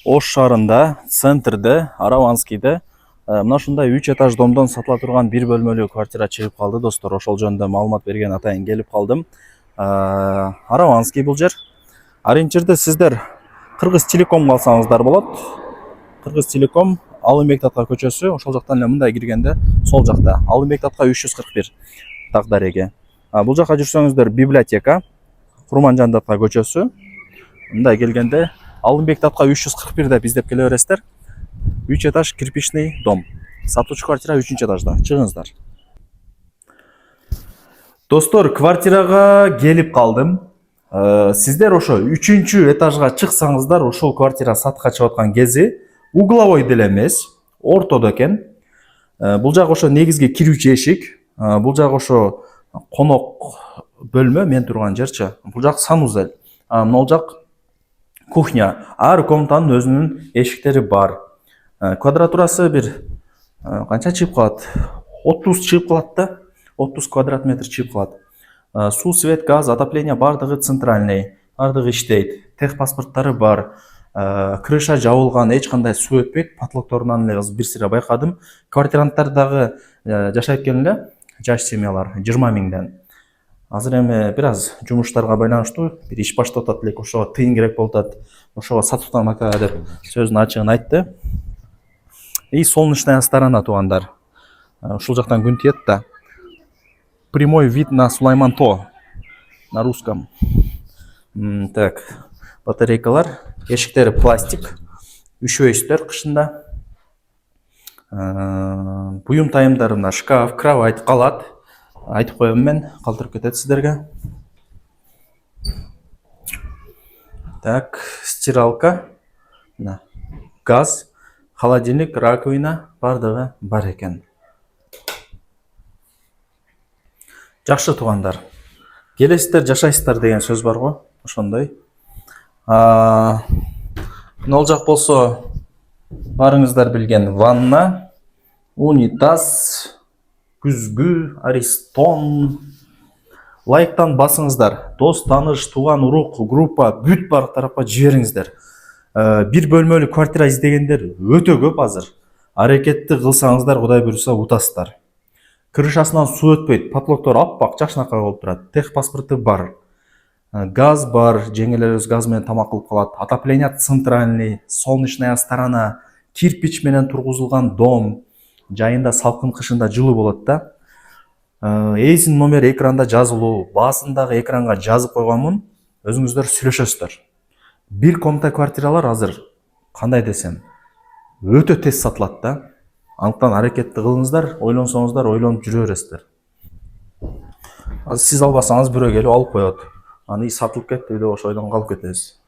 Ош шаарында, центрде, Араванскийде мына ушундай 3 этаж домдон сатыла турган бир бөлмөлүү квартира чыгып калды, достор. Ошол жөнүндө маалымат берген атайын келип калдым. Араванский бул жер. Ориентирде сиздер Кыргыз Телеком алсаңыздар болот. Кыргыз Телеком Алымбек Татка көчөсү, ошол жактан эле мындай киргенде сол жакта. Алымбек Татка 341 так дареге. Бул жака жүрсөңүздөр библиотека, Курманжан Татка көчөсү. Мындай келгенде Алымбек Татка 341 деп издеп келе бересиздер. 3 этаж кирпичный дом. Сатучу квартира 3 этажда. Чыгыңыздар. Достор, квартирага келип калдым. Сиздер ошо 3 этажга чыксаңыздар, ошол квартира сатка чыгып аткан кези угловой деле эмес, ортодо экен. Бул жак ошо негизги кирүүчү эшик. Бул жак ошо конок бөлмө, мен турган жерчи. Бул жак санузел. Могул жак кухня. Ар комнатанын өзүнүн эшиктери бар. Квадратурасы бир канча чыгып калат? 30 чыгып калат да. 30 квадрат метр чыгып калат. Суу, свет, газ, отопление бардыгы центральный, бардыгы иштейт. Техпаспорттары бар. Крыша жабылган, эч кандай суу өтпөйт. Потолокторунан эле бир сыйра байкадым. Квартиранттар дагы жашайт экен эле, жаш семьялар 20 миңден. Азыр эми бир аз жумуштарга байланыштуу бир иш баштап атат элек, ошого тыйын керек болуп атат. Ошого сатуудан ака деп сөзүн ачыгын айтты. И солнечная сторона туугандар. Ушул жактан күн тиет да. Прямой вид на Сулайман-То на русском. Так, батарейкалар, эшиктери пластик, üşөйсүздөр кышында. Буюм тайымдарына шкаф, кровать калат. Айтып коем мен, калтырып кетет сиздерге. Так, стиралка, газ, холодильник, раковина бардыгы бар экен. Жакшы туугандар. Келесиздер, жашайсыздар деген сөз бар го, ошондой. Мол жак болсо барыңыздар билген ванна, унитаз, күзгү, аристон. Лайктан басыңыздар. Дос, тааныш, тууган, урук, группа бүт бар тарапка жибериңиздер. Бир бөлмөлүү квартира издегендер өтө көп азыр. Аракетти кылсаңыздар, Кудай буйруса утасыздар. Крышасынан суу өтпөйт, потолоктор аппак, жакшынакай болуп турат. Техпаспорты бар. Газ бар, жеңелерибиз газ менен тамак кылып калат. Отопление центральный, солнечная сторона, кирпич менен тургузулган дом. Жайында салкын, кышында жылуу болот да. Эйсин номер экранда жазылуу, баасындагы экранга жазып койгонмун. Өзүңүздөр сүйлөшөсүздөр. Бир комната квартиралар азыр кандай десем өтө тез сатылат да. Андыктан аракетти кылыңыздар, ойлонсоңуздар, ойлонуп жүрө бересиздер. Азыр сиз албасаңыз бирөө келип алып коет. Аны сатылып кетти деп ошойдон калып кетесиз.